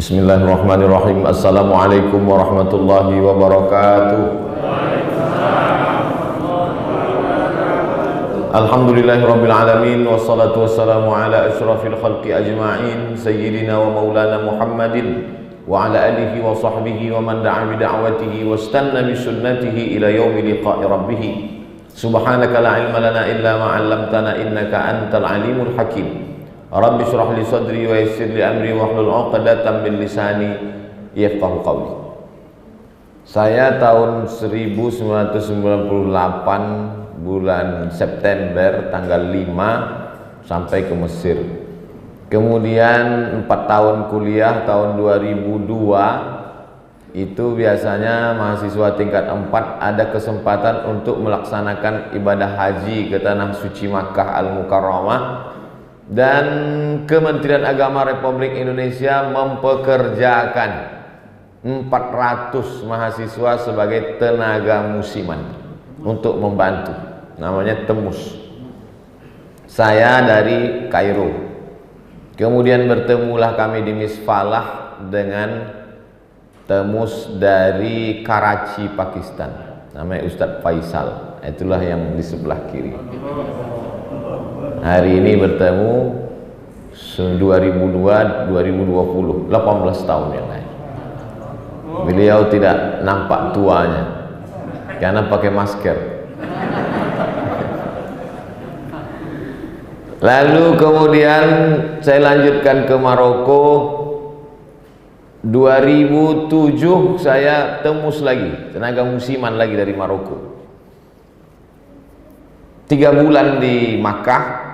Bismillahirrahmanirrahim. Assalamualaikum warahmatullahi wabarakatuh. Alhamdulillahirabbil alamin wassalatu wassalamu ala asyrafil khalqi ajma'in sayyidina wa maulana Muhammadin wa ala alihi wa sahbihi wa man da'a bi da'watihi wastanna bi sunnatihi ila yaumi liqa'i rabbih. Subhanaka la ilma lana illa ma 'allamtana innaka antal alimul hakim. Rabbi syrah li sadri wa yassir li amri wahlul 'uqdatam min lisani yafqahu qawli. Saya tahun 1998 bulan September tanggal 5 sampai ke Mesir. Kemudian 4 tahun kuliah tahun 2002 itu biasanya mahasiswa tingkat 4 ada kesempatan untuk melaksanakan ibadah haji ke tanah suci Makkah Al-Mukarramah. Dan Kementerian Agama Republik Indonesia mempekerjakan 400 mahasiswa sebagai tenaga musiman untuk membantu, namanya TEMUS. Saya dari Kairo, kemudian bertemulah kami di Misfalah dengan TEMUS dari Karachi, Pakistan, namanya Ustadz Faisal. Itulah yang di sebelah kiri. Hari ini bertemu 2002-2020, 18 tahun yang lalu. Beliau tidak nampak tuanya karena pakai masker. Lalu kemudian saya lanjutkan ke Maroko. 2007 saya TEMUS lagi, tenaga musiman lagi dari Maroko. 3 bulan di Makkah.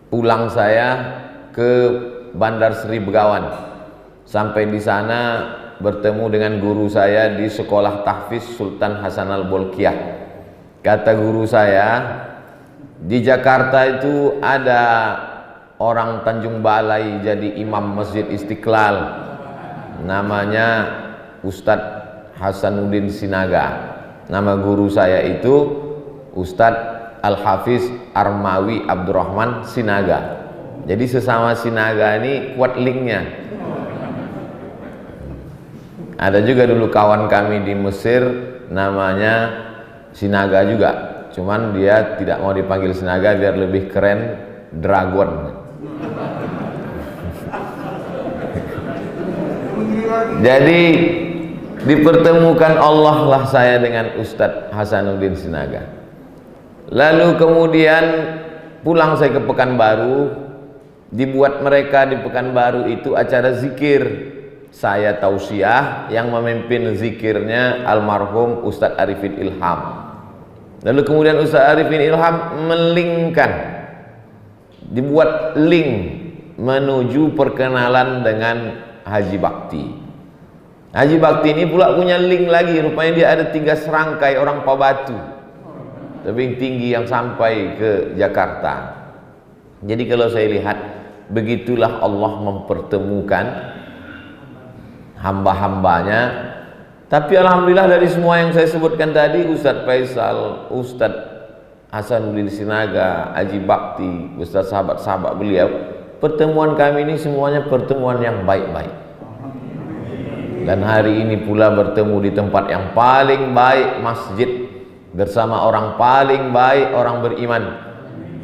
Pulang saya ke Bandar Seri Begawan. Sampai di sana bertemu dengan guru saya di sekolah tahfiz Sultan Hasan Al-Bolkiah. Kata guru saya, di Jakarta itu ada orang Tanjung Balai jadi imam Masjid Istiqlal, namanya Ustadz Hasanuddin Sinaga. Nama guru saya itu Ustadz Al-Hafiz Armawi Abdurrahman Sinaga. Jadi sesama Sinaga ini kuat linknya. Ada juga dulu kawan kami di Mesir namanya Sinaga juga, cuman dia tidak mau dipanggil Sinaga biar lebih keren, Dragon. Jadi dipertemukan Allah lah saya dengan Ustadz Hasanuddin Sinaga. Lalu kemudian pulang saya ke Pekanbaru. Dibuat mereka di Pekanbaru itu acara zikir. Saya tausiah, yang memimpin zikirnya almarhum Ustadz Arifin Ilham. Lalu kemudian Ustadz Arifin Ilham melingkan, dibuat link menuju perkenalan dengan Haji Bakti. Haji Bakti ini pula punya link lagi, rupanya dia ada 3 serangkai orang Pabatu, tebing tinggi yang sampai ke Jakarta. Jadi kalau saya lihat, begitulah Allah mempertemukan hamba-hambanya. Tapi alhamdulillah dari semua yang saya sebutkan tadi, Ustadz Faisal, Ustadz Hasanuddin Sinaga, Haji Bakti, Ustadz sahabat-sahabat beliau, pertemuan kami ini semuanya pertemuan yang baik-baik. Dan hari ini pula bertemu di tempat yang paling baik, masjid, bersama orang paling baik, orang beriman.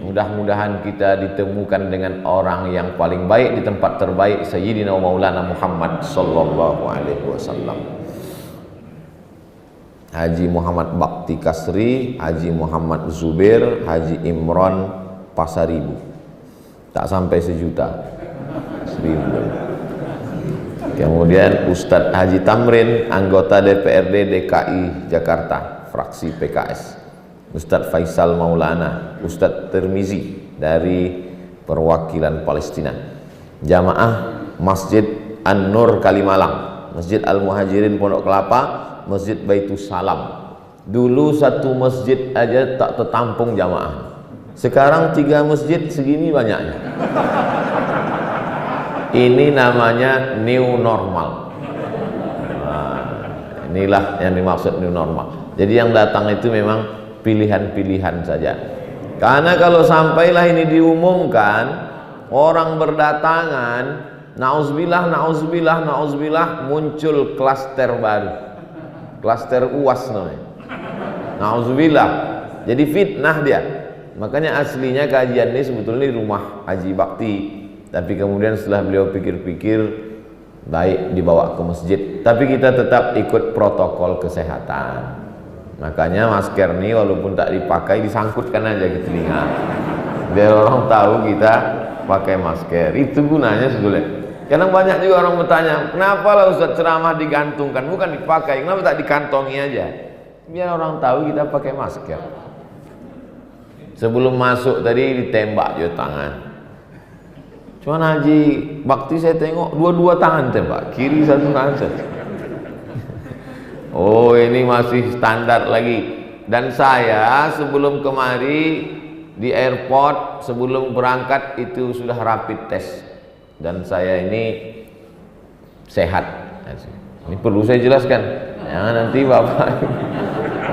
Mudah-mudahan kita ditemukan dengan orang yang paling baik di tempat terbaik, Sayyidina wa Maulana Muhammad sallallahu alaihi wasallam. Haji Muhammad Bakti Kasri, Haji Muhammad Zubair, Haji Imron Pasaribu. Tak sampai 1 juta, 1.000. Kemudian Ustadz Haji Tamrin, anggota DPRD DKI Jakarta, fraksi PKS. Ustadz Faisal Maulana, Ustadz Tirmizi dari perwakilan Palestina. Jamaah Masjid An-Nur Kalimalang, Masjid Al-Muhajirin Pondok Kelapa, Masjid Baitus Salam. Dulu 1 masjid aja tak tertampung jamaah. Sekarang 3 masjid segini banyaknya. Ini namanya new normal. Nah, inilah yang dimaksud new normal. Jadi yang datang itu memang pilihan-pilihan saja. Karena kalau sampailah ini diumumkan, orang berdatangan, Nauzubillah, muncul klaster baru, klaster UAS namanya. Nauzubillah, jadi fitnah dia. Makanya aslinya kajian ini sebetulnya di rumah Haji Bakti, tapi kemudian setelah beliau pikir-pikir, baik dibawa ke masjid, tapi kita tetap ikut protokol kesehatan. Makanya masker ini walaupun tak dipakai, disangkutkan aja ke telinga, biar orang tahu kita pakai masker. Itu gunanya sebetulnya. Kadang banyak juga orang bertanya, kenapa lah Ustaz ceramah digantungkan, bukan dipakai, kenapa tak dikantongi aja? Biar orang tahu kita pakai masker. Sebelum masuk tadi ditembak juga tangan. Cuman Haji Bakti saya tengok dua-dua tangan tembak, kiri satu kanan satu. Oh, ini masih standar lagi. Dan saya sebelum kemari di airport, sebelum berangkat itu sudah rapid test. Dan saya ini sehat. Ini perlu saya jelaskan. Jangan nanti Bapak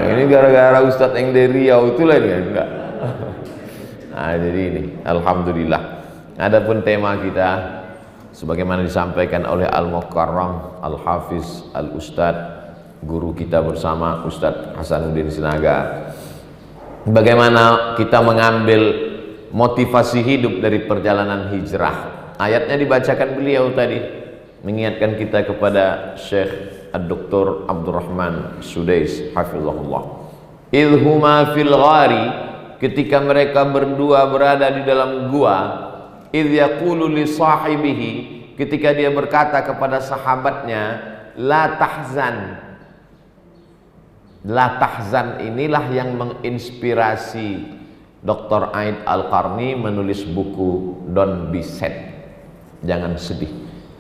ini gara-gara Ustadz yang dari Riau itulah ini, enggak. Nah, jadi ini alhamdulillah. Adapun tema kita sebagaimana disampaikan oleh Al-Mukarram Al-Hafiz Al-Ustadz, guru kita bersama Ustadz Hasanuddin Sinaga, bagaimana kita mengambil motivasi hidup dari perjalanan hijrah. Ayatnya dibacakan beliau tadi, mengingatkan kita kepada Syekh Ad-Doktor Abdurrahman Sudais hafizahullah. Idhuma fil ghari, ketika mereka berdua berada di dalam gua, idh yaqulu li sahibihi, ketika dia berkata kepada sahabatnya, la tahzan. La tahzan inilah yang menginspirasi Dr. Aid Al-Qarni menulis buku Don't Be Sad. Jangan sedih,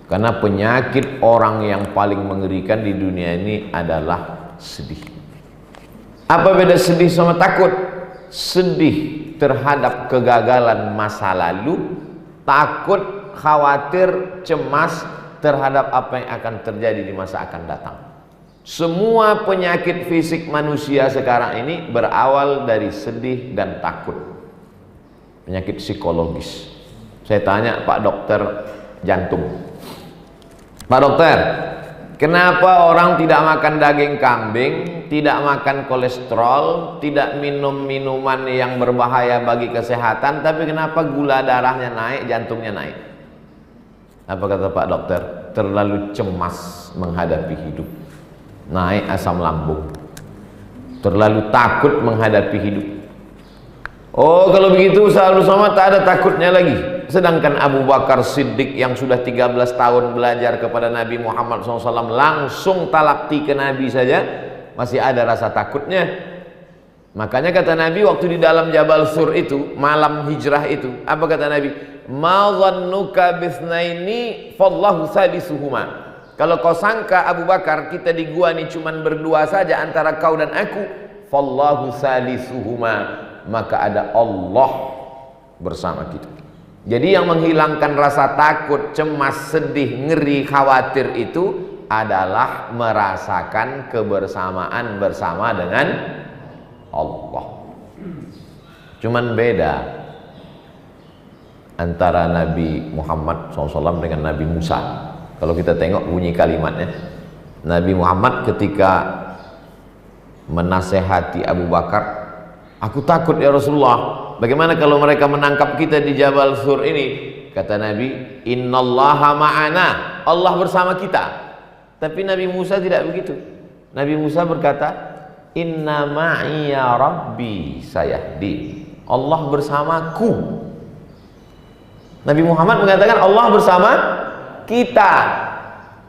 karena penyakit orang yang paling mengerikan di dunia ini adalah sedih. Apa beda sedih sama takut? Sedih terhadap kegagalan masa lalu, takut, khawatir, cemas terhadap apa yang akan terjadi di masa akan datang. Semua penyakit fisik manusia sekarang ini berawal dari sedih dan takut. Penyakit psikologis. Saya tanya Pak Dokter jantung, Pak Dokter, kenapa orang tidak makan daging kambing, tidak makan kolesterol, tidak minum minuman yang berbahaya bagi kesehatan, tapi kenapa gula darahnya naik, jantungnya naik? Apa kata Pak Dokter? Terlalu cemas menghadapi hidup, naik asam lambung, terlalu takut menghadapi hidup. Oh, kalau begitu Ustaz Somad tak ada takutnya lagi. Sedangkan Abu Bakar Siddiq yang sudah 13 tahun belajar kepada Nabi Muhammad SAW, langsung talakti ke Nabi saja masih ada rasa takutnya. Makanya kata Nabi waktu di dalam Jabal Sur itu, malam hijrah itu, apa kata Nabi? Ma dhannuka bisnaini fallahu sadisuhuma. Kalau kau sangka Abu Bakar kita di gua ini cuman berdua saja antara kau dan aku, fallahu sadisuhuma, maka ada Allah bersama kita. Jadi yang menghilangkan rasa takut, cemas, sedih, ngeri, khawatir itu adalah merasakan kebersamaan bersama dengan Allah. Cuman beda antara Nabi Muhammad SAW dengan Nabi Musa. Kalau kita tengok bunyi kalimatnya, Nabi Muhammad ketika menasehati Abu Bakar, aku takut ya Rasulullah, bagaimana kalau mereka menangkap kita di Jabal Sur ini? Kata Nabi, innallaha ma'ana, Allah bersama kita. Tapi Nabi Musa tidak begitu. Nabi Musa berkata, inna ma'iya rabbi sayahdi, Allah bersamaku. Nabi Muhammad mengatakan Allah bersama kita.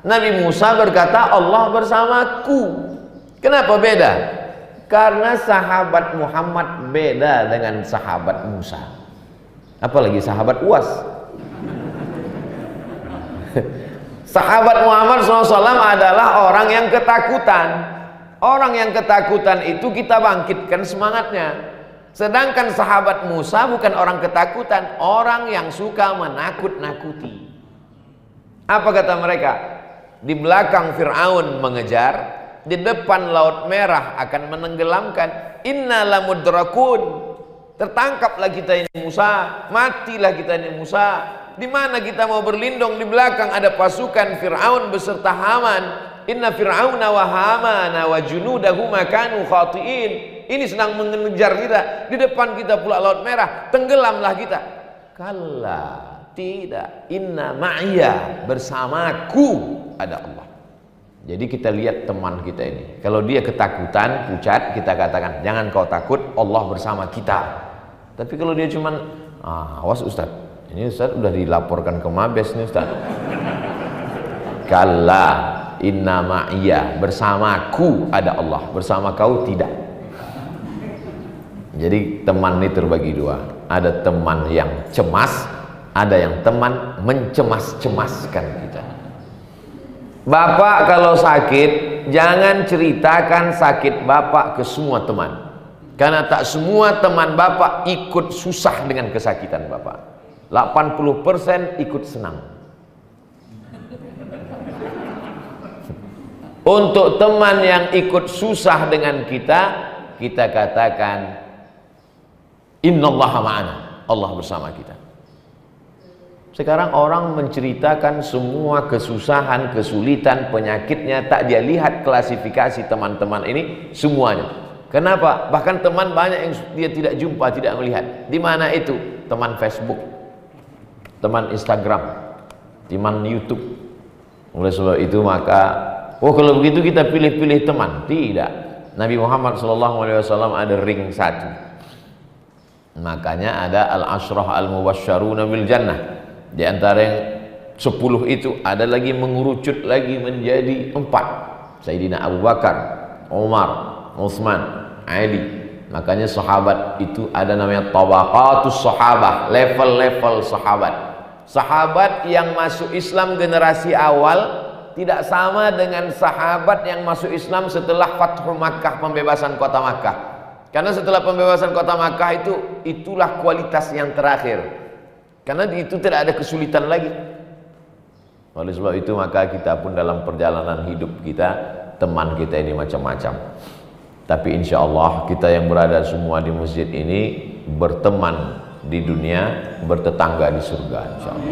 Nabi Musa berkata Allah bersamaku. Kenapa beda? Karena sahabat Muhammad beda dengan sahabat Musa, apalagi sahabat UAS. Sahabat Muhammad SAW adalah orang yang ketakutan. Orang yang ketakutan itu kita bangkitkan semangatnya. Sedangkan sahabat Musa bukan orang ketakutan, orang yang suka menakut-nakuti. Apa kata mereka? Di belakang Fir'aun mengejar, di depan Laut Merah akan menenggelamkan. Inna lamudrakun, tertangkaplah kita ini Musa, matilah kita ini Musa. Di mana kita mau berlindung? Di belakang ada pasukan Fir'aun beserta Haman. Inna Fir'auna wa Hamana wa junudahuma kanu khati'in. Ini sedang mengejar kita. Di depan kita pula Laut Merah, tenggelamlah kita. Kalla, tidak. Inna ma'iyya, bersamaku ada Allah. Jadi kita lihat teman kita ini. Kalau dia ketakutan, pucat, kita katakan, jangan kau takut, Allah bersama kita. Tapi kalau dia cuman, awas Ustaz, ini Ustaz udah dilaporkan ke Mabes nih Ustaz. Kalla, inna ma'iyya, bersamaku ada Allah, bersama kau tidak. Jadi teman ini terbagi dua. Ada teman yang cemas, ada yang teman mencemas-cemaskan kita. Bapak kalau sakit, jangan ceritakan sakit bapak ke semua teman. Karena tak semua teman bapak ikut susah dengan kesakitan bapak. 80% ikut senang. Untuk teman yang ikut susah dengan kita, kita katakan innallaha ma'ana, Allah bersama kita. Sekarang orang menceritakan semua kesusahan, kesulitan, penyakitnya, tak dia lihat klasifikasi teman-teman ini semuanya. Kenapa? Bahkan teman banyak yang dia tidak jumpa, tidak melihat. Di mana itu? Teman Facebook, teman Instagram, teman YouTube. Oleh sebab itu maka, kalau begitu kita pilih-pilih teman. Tidak. Nabi Muhammad SAW ada ring satu. Makanya ada al-ashrah al-mubasysyaruna bil jannah. Di antara yang 10 itu ada lagi mengerucut lagi menjadi 4. Sayyidina Abu Bakar, Umar, Utsman, Ali. Makanya sahabat itu ada namanya tabaqatus sahabah, level-level sahabat. Sahabat yang masuk Islam generasi awal tidak sama dengan sahabat yang masuk Islam setelah Fathu Makkah, pembebasan kota Makkah. Karena setelah pembebasan kota Makkah itulah kualitas yang terakhir. Karena itu tidak ada kesulitan lagi. Oleh sebab itu maka kita pun dalam perjalanan hidup kita, teman kita ini macam-macam. Tapi insya Allah kita yang berada semua di masjid ini berteman di dunia, bertetangga di surga insya Allah.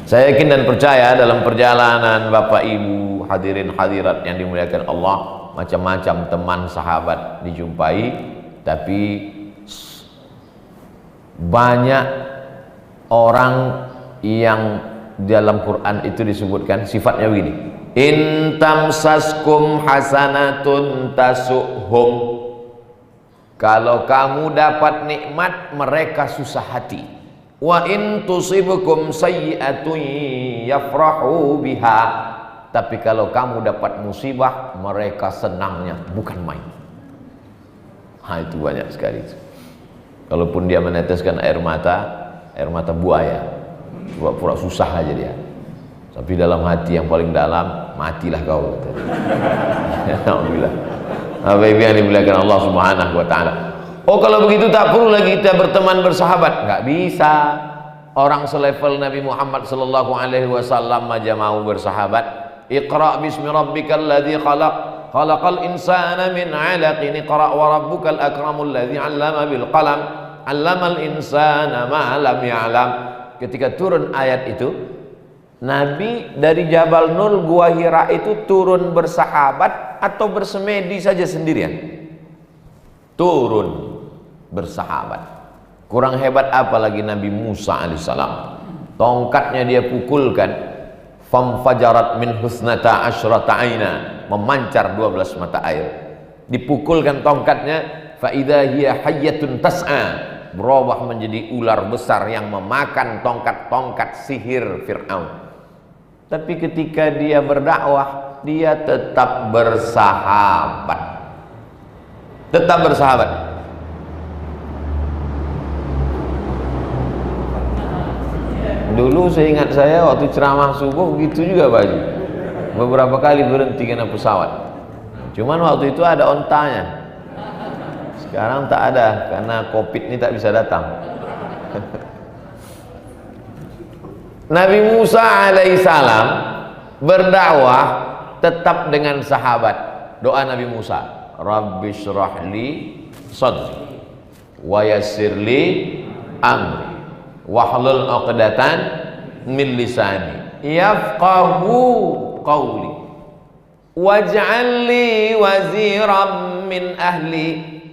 Saya yakin dan percaya dalam perjalanan Bapak Ibu hadirin hadirat yang dimuliakan Allah, macam-macam teman sahabat dijumpai, tapi banyak orang yang dalam Quran itu disebutkan sifatnya begini, in tamsaskum hasanatun tasuhum, kalau kamu dapat nikmat mereka susah hati, wa in tusibukum sayyi'atun yafrahu biha, tapi kalau kamu dapat musibah mereka senangnya bukan main. Itu banyak sekali itu. Kalaupun dia meneteskan air mata buaya, pura-pura susah aja dia. Tapi dalam hati yang paling dalam, matilah kau. Alhamdulillah. Bapak-ibu yang dimuliakan Allah Subhanahu wa taala. Kalau begitu tak perlu lagi kita berteman bersahabat. Enggak bisa. Orang selevel Nabi Muhammad sallallahu alaihi wasallam aja mau bersahabat. Iqra bismi rabbikal ladzi khalaq. Khalaqal insana min 'alaqin. Iqra wa rabbukal akramul ladzi 'allama bil qalam. 'Allamal insana ma lam ya'lam. Ketika turun ayat itu, Nabi dari Jabal Nur Gua Hira itu turun bersahabat atau bersemedi saja sendirian? Turun bersahabat. Kurang hebat apa lagi Nabi Musa alaihissalam? Tongkatnya dia pukulkan, famfajarat min husnata asyrata aina, memancar 12 mata air. Dipukulkan tongkatnya, fa idza hiya hayyatun tas'a, berubah menjadi ular besar yang memakan tongkat-tongkat sihir Fir'aun. Tapi ketika dia berdakwah, dia tetap bersahabat. Tetap bersahabat. Dulu seingat saya waktu ceramah subuh begitu juga Pak Haji. Beberapa kali berhenti kena pesawat. Cuman waktu itu ada ontanya. Sekarang tak ada karena Covid ini tak bisa datang. Nabi Musa alaihissalam berdakwah tetap dengan sahabat. Doa Nabi Musa, Rabbi syrah li sadri wa yassir li amri wahlul 'uqdatan min lisani yafqahu qawli waj'al li waziran min ahli,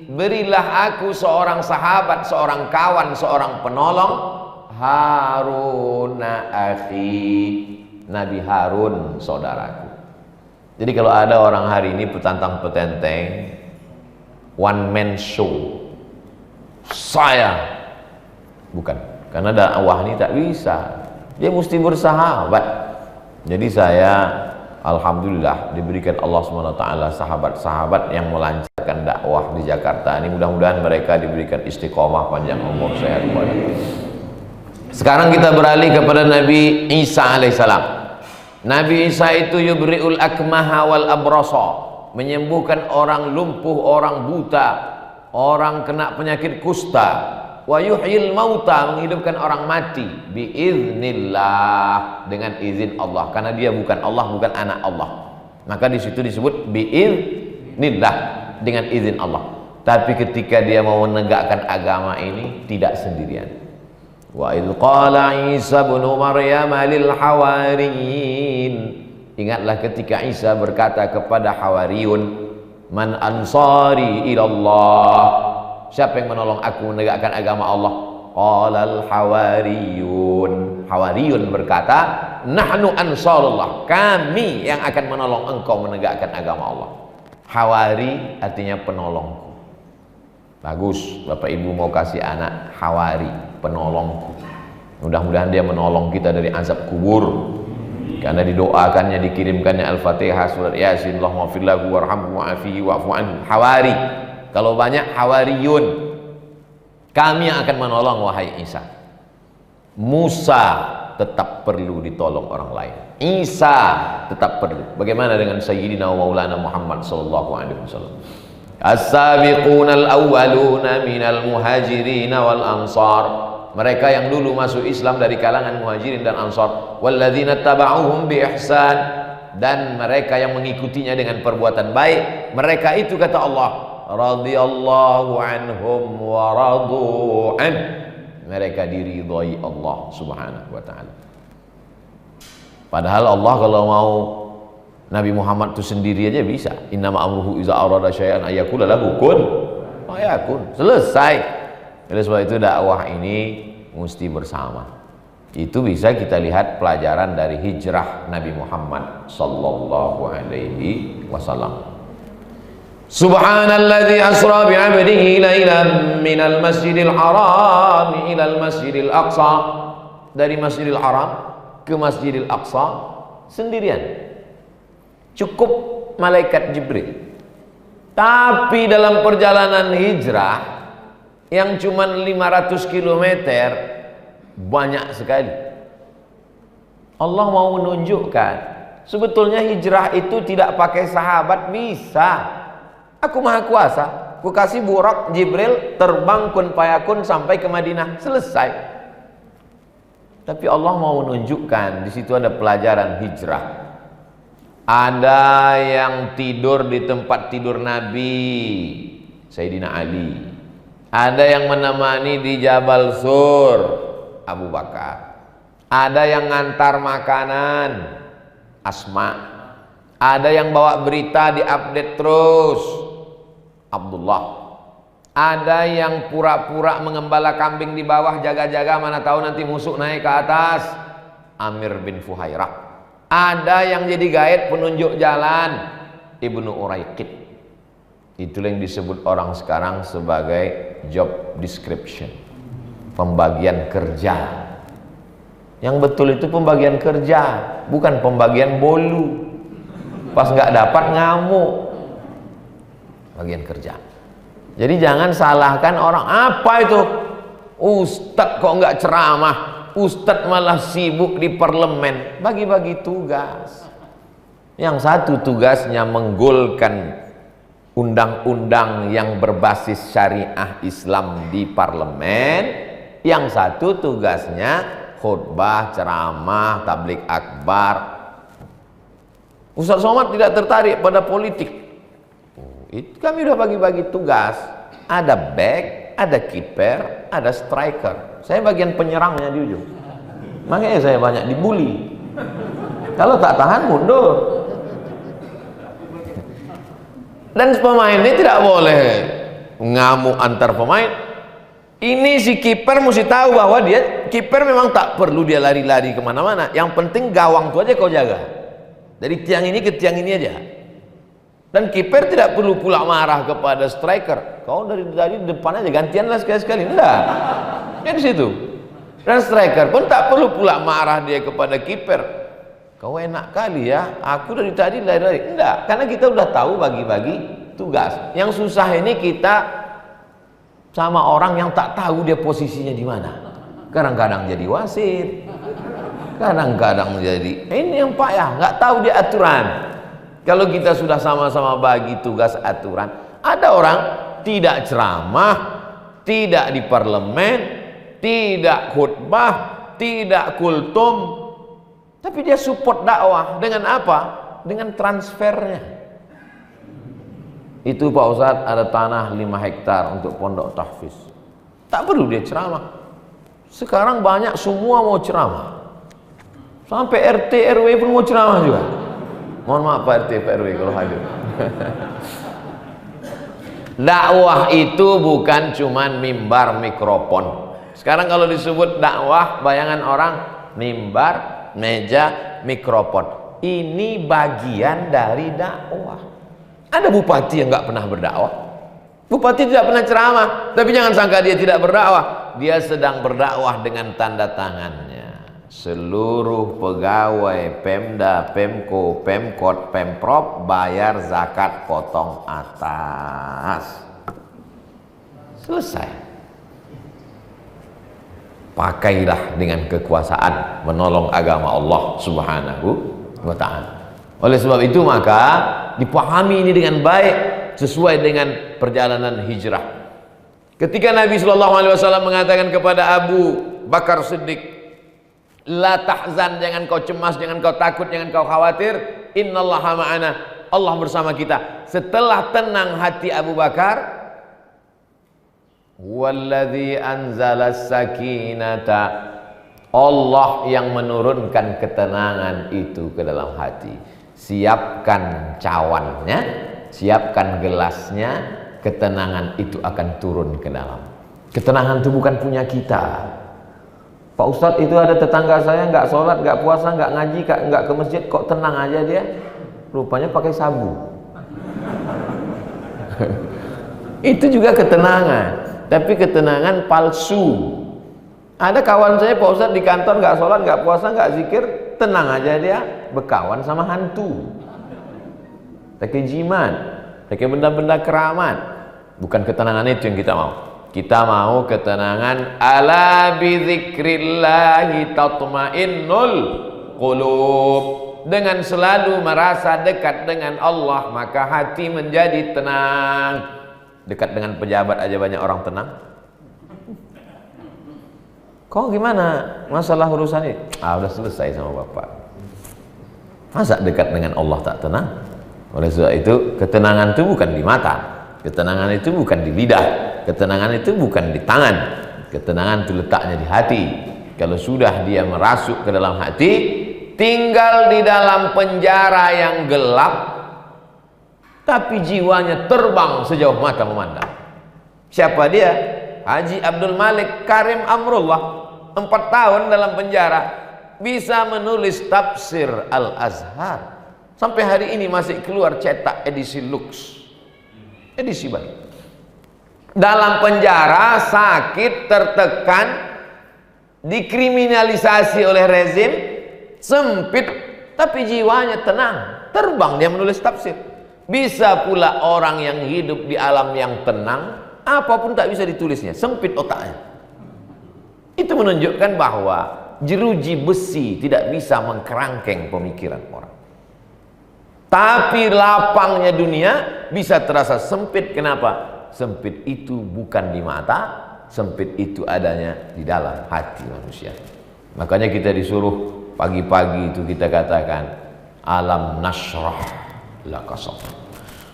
berilah aku seorang sahabat, seorang kawan, seorang penolong, Haruna akhi, Nabi Harun saudaraku. Jadi kalau ada orang hari ini petantang petenteng, one man show, saya bukan, karena dakwah ini tak bisa, dia mesti bersahabat. Jadi saya alhamdulillah diberikan Allah SWT sahabat-sahabat yang melancarkan dakwah di Jakarta ini. Mudah-mudahan mereka diberikan istiqomah, panjang umur, sehat walafiat. Sekarang kita beralih kepada Nabi Isa alaihissalam. Nabi Isa itu yubri'ul akmaha wal abrasa, menyembuhkan orang lumpuh, orang buta, orang kena penyakit kusta, wa yuhyil mauta, menghidupkan orang mati, biiznillah, dengan izin Allah, karena dia bukan Allah, bukan anak Allah, maka di situ disebut biiznillah, dengan izin Allah. Tapi ketika dia mau menegakkan agama ini tidak sendirian. Wa idh qala Isa ibn Maryam lil hawariyin, ingatlah ketika Isa berkata kepada hawariyun, man ansari ilallah, siapa yang menolong aku menegakkan agama Allah? Qalal hawariyun, hawariyun berkata, nahnu ansarullah, kami yang akan menolong engkau menegakkan agama Allah. Hawari artinya penolongku. Bagus, Bapak Ibu mau kasih anak hawari, penolongku. Mudah-mudahan dia menolong kita dari azab kubur, karena didoakannya, dikirimkannya Al-Fatihah, surat Yasin, Allahumma fir lahu warhamhu wa'afihi wa'fu anhu. Hawari, kalau banyak hawariyun, kami yang akan menolong wahai Isa. Musa tetap perlu ditolong orang lain, Isa tetap perlu. Bagaimana dengan Sayyidina wa Maulana Muhammad sallallahu alaihi wasallam? As-sabiqunal awwaluna minal muhajirin wal ansar, mereka yang dulu masuk Islam dari kalangan muhajirin dan ansar, walladzina taba'uhum bi ihsan, dan mereka yang mengikutinya dengan perbuatan baik, mereka itu kata Allah, radhiyallahu anhum wa radu an, mereka diridhai Allah Subhanahu wa taala. Padahal Allah kalau mau Nabi Muhammad itu sendiri aja bisa. Innama amruhu iza arada syai'an ayyakula lahu kun fayakun. Selesai. Oleh sebab itu dakwah ini mesti bersama. Itu bisa kita lihat pelajaran dari hijrah Nabi Muhammad sallallahu alaihi wasallam. Subhanalladzi asra bi 'abdihi lailan minal masjidil haram ilal masjidil aqsa. Dari Masjidil Haram ke Masjidil Aqsa sendirian. Cukup malaikat Jibril. Tapi dalam perjalanan hijrah yang cuma 500 km banyak sekali. Allah mau menunjukkan sebetulnya hijrah itu tidak pakai sahabat bisa. Aku maha kuasa, aku kasih Burak Jibril terbang kun payakun sampai ke Madinah, selesai. Tapi Allah mau menunjukkan di situ ada pelajaran hijrah. Ada yang tidur di tempat tidur Nabi Sayyidina Ali, ada yang menemani di Jabal Sur Abu Bakar, ada yang ngantar makanan Asma, ada yang bawa berita diupdate terus Abdullah, ada yang pura-pura mengembala kambing di bawah jaga-jaga, mana tahu nanti musuh naik ke atas, Amir bin Fuhairah. Ada yang jadi guide penunjuk jalan, Ibnu Uraiqid. Itulah yang disebut orang sekarang sebagai job description, pembagian kerja. Yang betul itu pembagian kerja, bukan pembagian bolu. Pas nggak dapat ngamuk. Bagian kerja. Jadi jangan salahkan orang, apa itu Ustadz kok nggak ceramah, Ustadz malah sibuk di parlemen, bagi-bagi tugas. Yang satu tugasnya menggolkan undang-undang yang berbasis syariah Islam di parlemen, yang satu tugasnya khutbah, ceramah, tablik akbar. Ustadz Somad tidak tertarik pada politik. Itu kami udah bagi-bagi tugas. Ada back, ada kiper, ada striker. Saya bagian penyerangnya di ujung. Makanya saya banyak dibully. Kalau tak tahan mundur. Dan pemain ini tidak boleh ngamuk antar pemain. Ini si kiper mesti tahu bahwa dia kiper memang tak perlu dia lari-lari kemana-mana. Yang penting gawang itu aja kau jaga. Dari tiang ini ke tiang ini aja. Dan kiper tidak perlu pula marah kepada striker. Kau dari depan aja gantianlah sekali-sekali. Enggak. Ya di situ. Dan striker pun tak perlu pula marah dia kepada kiper. Kau enak kali ya. Aku dari tadi lari-lari. Enggak. Karena kita udah tahu bagi-bagi tugas. Yang susah ini kita sama orang yang tak tahu dia posisinya di mana. Kadang-kadang jadi wasit, kadang-kadang jadi ini yang payah, nggak tahu dia aturan. Kalau kita sudah sama-sama bagi tugas aturan, ada orang tidak ceramah, tidak di parlemen, tidak khutbah, tidak kultum, tapi dia support dakwah dengan apa? Dengan transfernya. Itu Pak Ustadz ada tanah 5 hektar untuk pondok tahfiz. Tak perlu dia ceramah. Sekarang banyak semua mau ceramah. Sampai RT RW pun mau ceramah juga. Mohon maaf Pak RT Pak RW kalau hadir. Dakwah itu bukan cuman mimbar mikrofon. Sekarang kalau disebut dakwah, bayangan orang mimbar, meja, mikrofon. Ini bagian dari dakwah. Ada bupati yang nggak pernah berdakwah. Bupati tidak pernah ceramah, tapi jangan sangka dia tidak berdakwah. Dia sedang berdakwah dengan tanda tangannya. Seluruh pegawai Pemda, Pemko, Pemkot, Pemprov bayar zakat potong atas. Selesai. Pakailah dengan kekuasaan menolong agama Allah Subhanahu wa ta'ala. Oleh sebab itu maka dipahami ini dengan baik sesuai dengan perjalanan hijrah. Ketika Nabi SAW mengatakan kepada Abu Bakar Siddiq, la tahzan, jangan kau cemas, jangan kau takut, jangan kau khawatir, innallaha ma'ana, Allah bersama kita. Setelah tenang hati Abu Bakar, walladzi anzalas sakinata, Allah yang menurunkan ketenangan itu ke dalam hati. Siapkan cawannya, siapkan gelasnya, ketenangan itu akan turun ke dalam. Ketenangan itu bukan punya kita. Pak Ustadz, itu ada tetangga saya nggak sholat, nggak puasa, nggak ngaji, nggak ke masjid, kok tenang aja dia? Rupanya pakai sabu. Itu juga ketenangan, tapi ketenangan palsu. Ada kawan saya Pak Ustadz di kantor nggak sholat, nggak puasa, nggak zikir, tenang aja dia, berkawan sama hantu, pakai jimat, pakai benda-benda keramat. Bukan ketenangan itu yang kita mau. Kita mau ketenangan ala bizikrillahi tatmainnul qulub. Dengan selalu merasa dekat dengan Allah, maka hati menjadi tenang. Dekat dengan pejabat aja banyak orang tenang. Kau gimana masalah urusan ini? Udah selesai sama Bapak. Masa dekat dengan Allah tak tenang? Oleh sebab itu, ketenangan itu bukan di mata, ketenangan itu bukan di lidah, ketenangan itu bukan di tangan, ketenangan itu letaknya di hati. Kalau sudah dia merasuk ke dalam hati, tinggal di dalam penjara yang gelap, tapi jiwanya terbang sejauh mata memandang. Siapa dia? Haji Abdul Malik Karim Amrullah. 4 tahun dalam penjara, bisa menulis tafsir Al-Azhar. Sampai hari ini masih keluar cetak edisi Lux, edisi baru. Dalam penjara, sakit, tertekan, dikriminalisasi oleh rezim, sempit, tapi jiwanya tenang, terbang dia menulis tafsir. Bisa pula orang yang hidup di alam yang tenang, apapun tak bisa ditulisnya, sempit otaknya. Itu menunjukkan bahwa jeruji besi tidak bisa mengkerangkeng pemikiran orang. Tapi lapangnya dunia bisa terasa sempit. Kenapa? Sempit itu bukan di mata, sempit itu adanya di dalam hati manusia. Makanya kita disuruh pagi-pagi itu kita katakan, alam nasrah laka sadrak.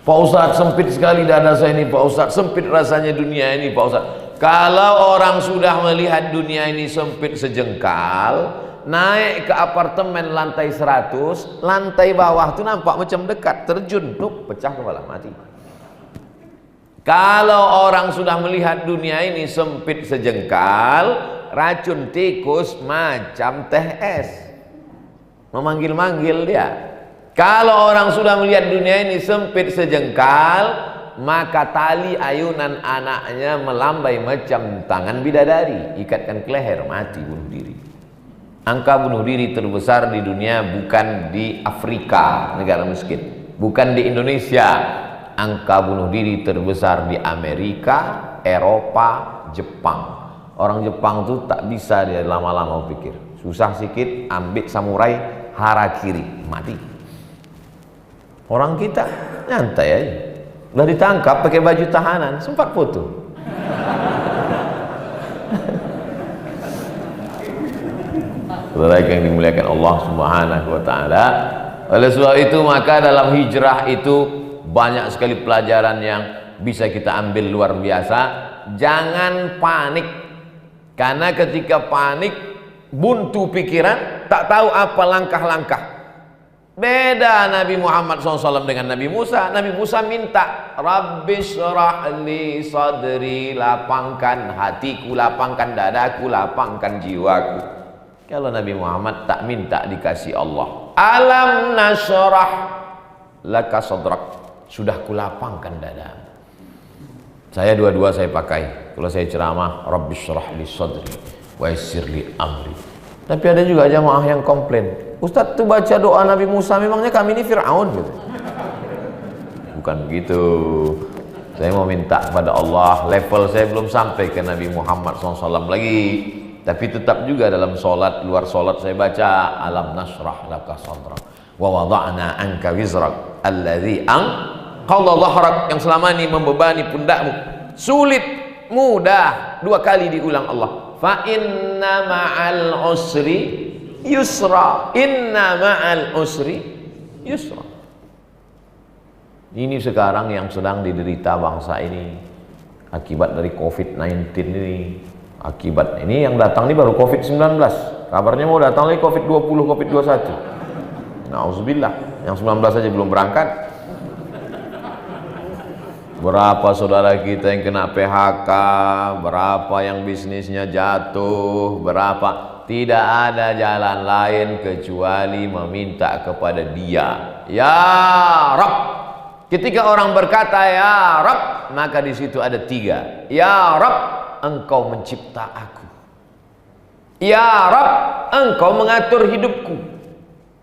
Pak Ustadz, sempit sekali dada saya ini Pak Ustadz, sempit rasanya dunia ini Pak Ustadz. Kalau orang sudah melihat dunia ini sempit sejengkal, naik ke apartemen lantai 100, lantai bawah tuh nampak macam dekat, terjun, tuh pecah kepala, mati. Kalau orang sudah melihat dunia ini sempit sejengkal, racun tikus macam teh es, memanggil-manggil dia. Kalau orang sudah melihat dunia ini sempit sejengkal, maka tali ayunan anaknya melambai macam tangan bidadari, ikatkan ke leher, mati, bunuh diri. Angka bunuh diri terbesar di dunia bukan di Afrika, negara miskin, bukan di Indonesia. Angka bunuh diri terbesar di Amerika, Eropa, Jepang. Orang Jepang tuh tak bisa dia lama-lama pikir, susah sikit ambil samurai harakiri, mati. Orang kita nyantai aja, udah ditangkap pakai baju tahanan, sempat foto. Saudara yang dimuliakan Allah Subhanahu wa taala. Oleh sebab itu maka dalam hijrah itu banyak sekali pelajaran yang bisa kita ambil luar biasa. Jangan panik, karena ketika panik buntu pikiran, tak tahu apa langkah-langkah. Beda Nabi Muhammad SAW dengan Nabi Musa. Nabi Musa minta, Rabbi syrah li sadri, lapangkan hatiku, lapangkan dadaku, lapangkan jiwaku. Kalau Nabi Muhammad tak minta dikasih Allah. Alam nasyrah laka sadrak, sudah kulapangkan dadamu. Saya dua-dua saya pakai. Kalau saya ceramah, Rabbi syrah li sadri wa yassir li amri. Tapi ada juga jamaah yang komplain, Ustadz tuh baca doa Nabi Musa, memangnya kami ini Fir'aun gitu. Bukan begitu. Saya mau minta pada Allah, level saya belum sampai ke Nabi Muhammad SAW lagi, tapi tetap juga dalam solat, luar solat saya baca alam nasrah laka sadrak wa wada'na anka wizrak alladhi anqadha dhahrak, yang selama ini membebani pundakmu. Sulit, mudah, dua kali diulang Allah. Fa inna ma'al usri yusra, inna ma'al usri yusra. Ini sekarang yang sedang diderita bangsa ini akibat dari COVID-19 ini. Akibat ini yang datang ini baru COVID-19, kabarnya mau datang lagi COVID-20, COVID-21. Nauzubillah, yang 19 saja belum berangkat. Berapa saudara kita yang kena PHK, berapa yang bisnisnya jatuh, berapa. Tidak ada jalan lain kecuali meminta kepada Dia. Ya Rabb. Ketika orang berkata ya Rabb, maka di situ ada tiga. Ya Rabb, Engkau mencipta aku. Ya Rabb, Engkau mengatur hidupku.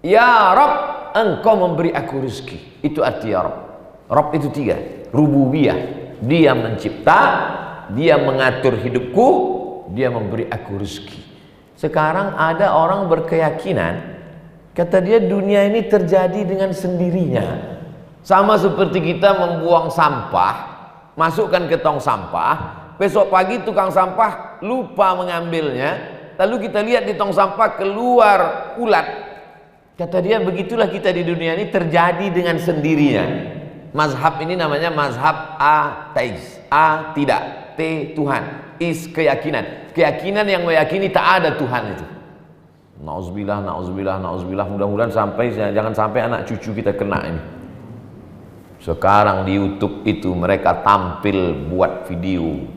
Ya Rabb, Engkau memberi aku rezeki. Itu arti ya Rabb. Rabb itu tiga. Rububiyah, Dia mencipta, Dia mengatur hidupku, Dia memberi aku rezeki. Sekarang ada orang berkeyakinan, kata dia dunia ini terjadi dengan sendirinya. Sama seperti kita membuang sampah, masukkan ke tong sampah, besok pagi tukang sampah lupa mengambilnya, lalu kita lihat di tong sampah keluar ulat. Kata dia begitulah kita di dunia ini terjadi dengan sendirinya. Mazhab ini namanya mazhab ateis. A tidak, T Tuhan, is keyakinan. Keyakinan yang meyakini tak ada Tuhan itu. Nauzubillah, nauzubillah, nauzubillah. Mudah-mudahan jangan sampai anak cucu kita kena ini. Sekarang di YouTube itu mereka tampil buat video.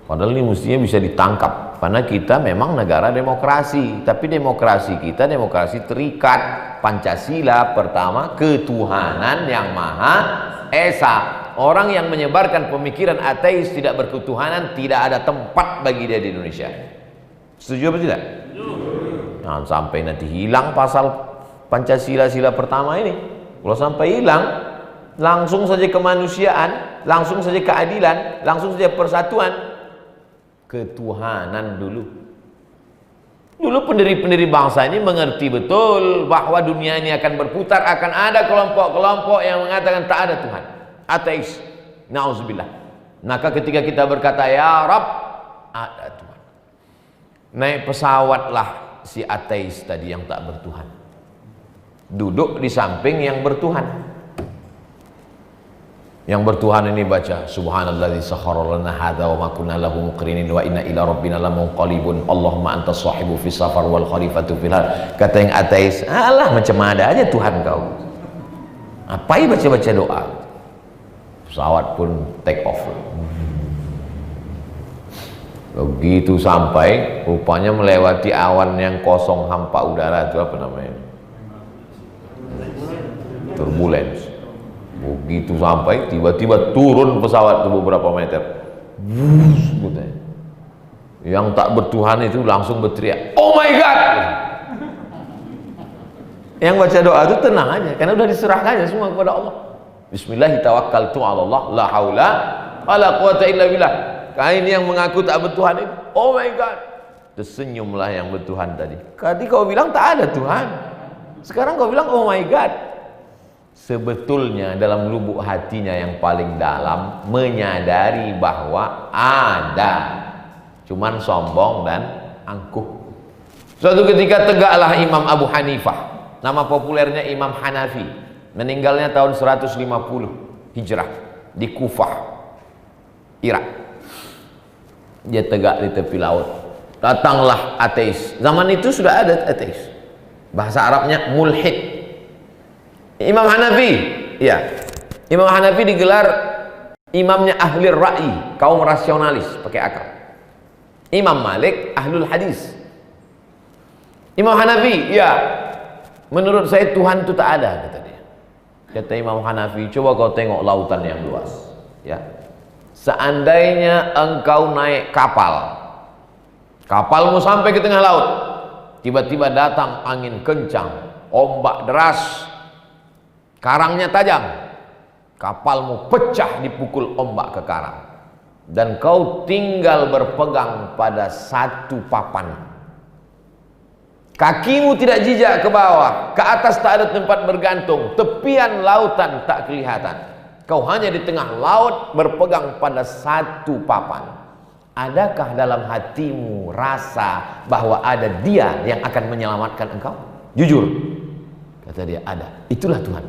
Padahal ini mestinya bisa ditangkap, karena kita memang negara demokrasi, tapi demokrasi kita demokrasi terikat. Pancasila pertama, ketuhanan yang Maha Esa. Orang yang menyebarkan pemikiran ateis tidak berketuhanan, tidak ada tempat bagi dia di Indonesia. Setuju apa tidak? Jangan sampai nanti hilang pasal Pancasila sila pertama ini. Kalau sampai hilang, langsung saja kemanusiaan, langsung saja keadilan, langsung saja persatuan. Ketuhanan dulu. Dulu pendiri-pendiri bangsa ini mengerti betul bahwa dunia ini akan berputar, akan ada kelompok-kelompok yang mengatakan tak ada Tuhan, ateis. Nauzubillah. Maka ketika kita berkata ya Rabb, ada Tuhan. Naik pesawatlah si ateis tadi yang tak bertuhan, duduk di samping yang bertuhan. Yang bertuhan ini baca subhanalladzi sakhkhara lana hadza wa ma kunna lahu muqrinin wa inna ila rabbina lamunqalibun Allahumma antas sahibu fis safar wal khalifatu fil har. Kata yang ateis, alah macam ada aja Tuhan kau. Apai baca-baca doa. Pesawat pun take off. Begitu sampai rupanya melewati awan yang kosong hampa udara, itu apa namanya? Turbulence. Begitu sampai tiba-tiba turun pesawat itu beberapa meter. Yang tak bertuhan itu langsung berteriak, "Oh my God!" Yang baca doa itu tenang aja karena udah diserahkannya semua kepada Allah. Bismillahirrahmanirrahim. Allah la haula wala quwata illa billah. Ini yang mengaku tak bertuhan itu, oh my God, tersenyumlah yang bertuhan tadi. Tadi kau bilang tak ada Tuhan, sekarang kau bilang oh my God. Sebetulnya dalam lubuk hatinya yang paling dalam menyadari bahwa ada, cuman sombong dan angkuh. Suatu ketika tegaklah Imam Abu Hanifah, nama populernya Imam Hanafi, meninggalnya tahun 150 Hijrah di Kufah, Irak. Dia tegak di tepi laut. Datanglah ateis. Zaman itu sudah ada ateis. Bahasa Arabnya mulhid. Imam Hanafi, ya. Imam Hanafi digelar imamnya ahli ra'i, kaum rasionalis, pakai akal. Imam Malik ahlul hadis. Imam Hanafi, ya. Menurut saya Tuhan itu tak ada, kata dia. Kata Imam Hanafi, coba kau tengok lautan yang luas, ya. Seandainya engkau naik kapal, kapalmu sampai ke tengah laut, tiba-tiba datang angin kencang, ombak deras, karangnya tajam, kapalmu pecah dipukul ombak ke karang, dan kau tinggal berpegang pada satu papan. Kakimu tidak jejak ke bawah, ke atas tak ada tempat bergantung, tepian lautan tak kelihatan. Kau hanya di tengah laut berpegang pada satu papan. Adakah dalam hatimu rasa bahwa ada Dia yang akan menyelamatkan engkau? Jujur. Kata dia, ada. Itulah Tuhan.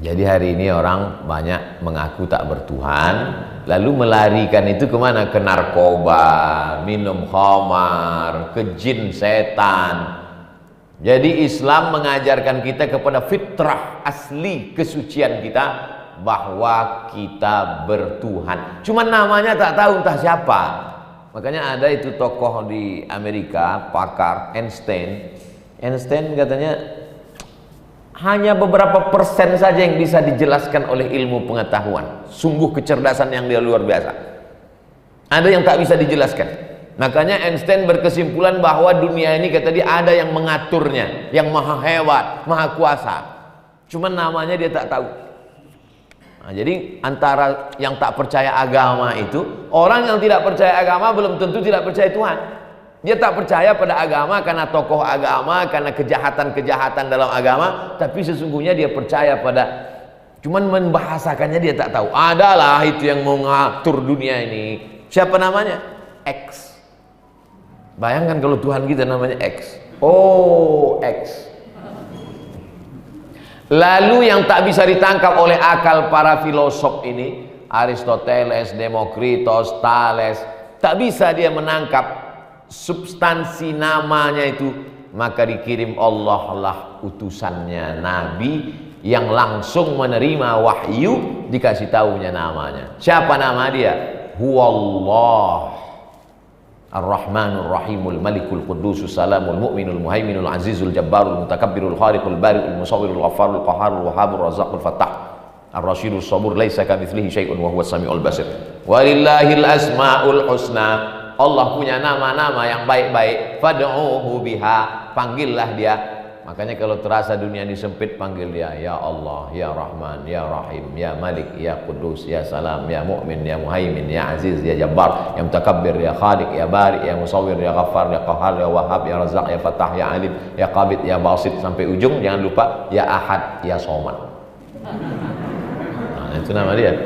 Jadi hari ini orang banyak mengaku tak bertuhan, lalu melarikan itu kemana? Ke narkoba, minum khamar, ke jin setan. Jadi Islam mengajarkan kita kepada fitrah asli kesucian kita, bahwa kita bertuhan. Cuma namanya tak tahu entah siapa. Makanya ada itu tokoh di Amerika, pakar Einstein. Einstein katanya hanya beberapa persen saja yang bisa dijelaskan oleh ilmu pengetahuan. Sungguh kecerdasan yang dia luar biasa. Ada yang tak bisa dijelaskan. Makanya Einstein berkesimpulan bahwa dunia ini, kata dia, ada yang mengaturnya, yang maha hebat, maha kuasa. Cuma namanya dia tak tahu. Nah, jadi antara yang tak percaya agama itu, orang yang tidak percaya agama belum tentu tidak percaya Tuhan. Dia tak percaya pada agama karena tokoh agama, karena kejahatan-kejahatan dalam agama, tapi sesungguhnya dia percaya pada, cuman membahasakannya dia tak tahu. Adalah itu yang mengatur dunia ini. Siapa namanya? X. Bayangkan kalau Tuhan kita namanya X. Oh, X. Lalu yang tak bisa ditangkap oleh akal para filosof ini, Aristoteles, Demokritos, Thales, tak bisa dia menangkap substansi namanya itu. Maka dikirim Allah lah utusannya Nabi yang langsung menerima wahyu, dikasih tahunya namanya. Siapa nama dia? Huwallah Ar-Rahmanur Rahimul Malikul Qudusus Salamul Mu'minul Muhaiminul Azizul Jabbarul Mutakabbirul Khariqul Bari'ul Musawwirul Ghaffarul Qahharul Wahhabur Razzaqul Fattah Ar-Rasyidul Sabur laisa kamitslihi syai'un wa huwas samiul basir. Walillahil asmaul husna. Allah punya nama-nama yang baik-baik. Fad'uhu biha, panggillah dia. Makanya kalau terasa dunia ini sempit, panggil dia, ya Allah, ya Rahman, ya Rahim, ya Malik, ya Qudus, ya Salam, ya Mu'min, ya Muhaimin, ya Aziz, ya Jabbar, ya Mutakabbir, ya Khaliq, ya Bari, ya Musawwir, ya Ghaffar, ya Qahhar, ya Wahhab, ya Razzaq, ya Fattah, ya Alim, ya Qabid, ya Basit, sampai ujung. Jangan lupa ya Ahad, ya Somad. Nah, itu nama dia.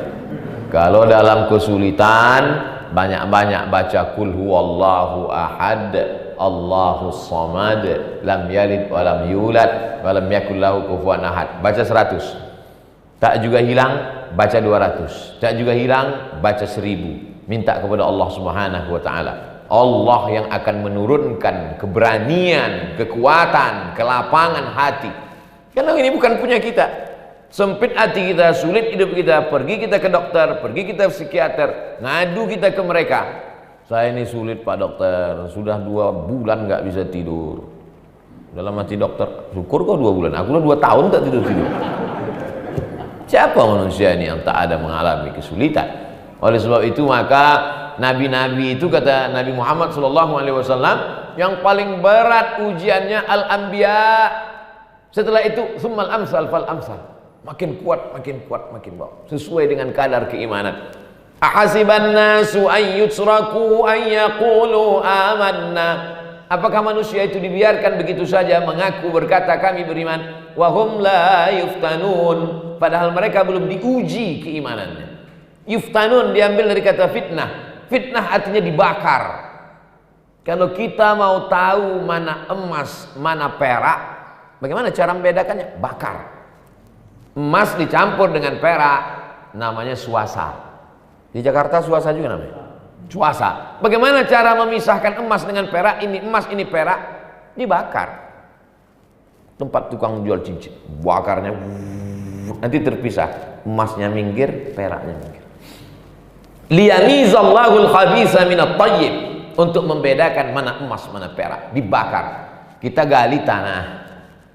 Kalau dalam kesulitan, banyak-banyak baca kul huwallahu ahad, Allahus samad, lam yalid wa lam yulad wa lam yakul lahu kufuwan ahad. Baca 100. Tak juga hilang, baca 200. Tak juga hilang, baca 1000. Minta kepada Allah Subhanahu wa taala. Allah yang akan menurunkan keberanian, kekuatan, kelapangan hati. Karena ini bukan punya kita. Sempit hati kita, sulit hidup kita, pergi kita ke dokter, pergi kita ke psikiater, ngadu kita ke mereka. Saya ini sulit Pak Dokter, sudah 2 bulan nggak bisa tidur. Dalam hati dokter, syukur kok 2 bulan, aku udah 2 tahun tak tidur. Siapa manusia ini yang tak ada mengalami kesulitan? Oleh sebab itu maka nabi-nabi itu, kata Nabi Muhammad SAW, yang paling berat ujiannya al-anbiya. Setelah itu summal amsal fal amsal. Makin kuat, makin kuat, makin bawah. Sesuai dengan kadar keimanan. Ahasiban nasu an yutraku an yaqulu amanna. Apakah manusia itu dibiarkan begitu saja mengaku berkata kami beriman, wa hum la yuftanun, padahal mereka belum diuji keimanannya. Yuftanun diambil dari kata fitnah. Fitnah artinya dibakar. Kalau kita mau tahu mana emas, mana perak, bagaimana cara membedakannya? Bakar. Emas dicampur dengan perak, namanya suasa. Di Jakarta suasa juga namanya. Suasa. Bagaimana cara memisahkan emas dengan perak? Ini emas, ini perak. Dibakar. Tempat tukang jual cincin, bakarnya nanti terpisah. Emasnya minggir, peraknya minggir. Liyamizallahu al-khabisa minat tayyib, untuk membedakan mana emas, mana perak. Dibakar. Kita gali tanah.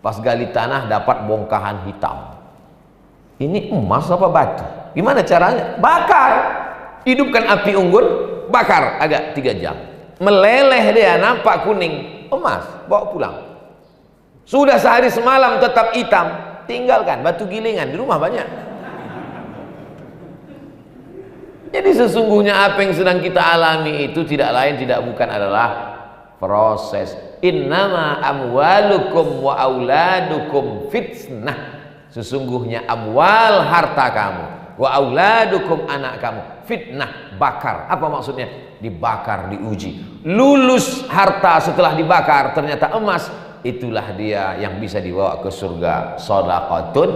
Pas gali tanah dapat bongkahan hitam. Ini emas apa batu? Gimana caranya? Bakar. Hidupkan api unggun, bakar agak 3 jam. Meleleh dia, nampak kuning, emas, bawa pulang. Sudah sehari semalam tetap hitam, tinggalkan, batu gilingan, di rumah banyak. Jadi sesungguhnya apa yang sedang kita alami itu tidak lain tidak bukan adalah proses. Innama amwalukum wa auladukum fitnah. Sesungguhnya amwal, harta kamu, wa auladukum, anak kamu, fitnah, bakar. Apa maksudnya? Dibakar, diuji. Lulus harta setelah dibakar ternyata emas, itulah dia yang bisa dibawa ke surga, shadaqatun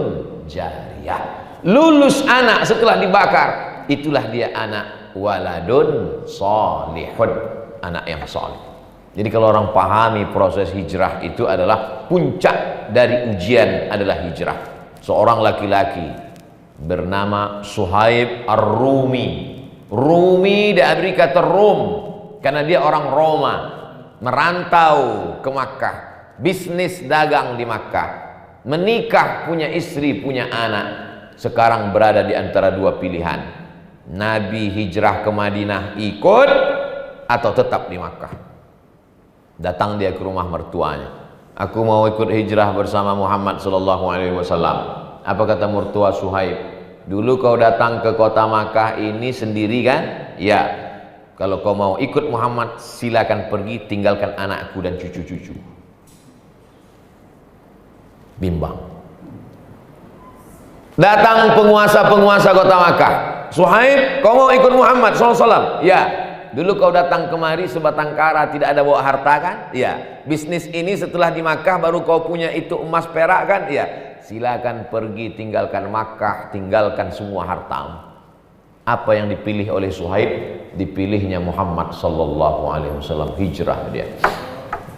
jariyah. Lulus anak setelah dibakar, itulah dia anak waladun sholihun, anak yang soleh. Jadi kalau orang pahami proses hijrah itu adalah puncak dari ujian adalah hijrah. Seorang laki-laki bernama Suhaib Ar-Rumi. Rumi dari kata Rum, karena dia orang Roma, merantau ke Makkah, bisnis dagang di Makkah, menikah, punya istri, punya anak. Sekarang berada di antara 2 pilihan. Nabi hijrah ke Madinah ikut atau tetap di Makkah. Datang dia ke rumah mertuanya. Aku mau ikut hijrah bersama Muhammad SAW. Apa kata mertua Suhaib? Dulu kau datang ke kota Makkah ini sendiri kan? Ya. Kalau kau mau ikut Muhammad, silakan pergi, tinggalkan anakku dan cucu-cucu. Bimbang. Datang penguasa-penguasa kota Makkah. Suhaib, kau mau ikut Muhammad SAW? Ya. Dulu kau datang kemari sebatang kara, tidak ada bawa harta kan? Ya. Bisnis ini setelah di Makkah baru kau punya itu emas perak kan? Ya. Silakan pergi, tinggalkan Makkah, tinggalkan semua hartamu. Apa yang dipilih oleh Suhaib? Dipilihnya Muhammad SAW, hijrah dia.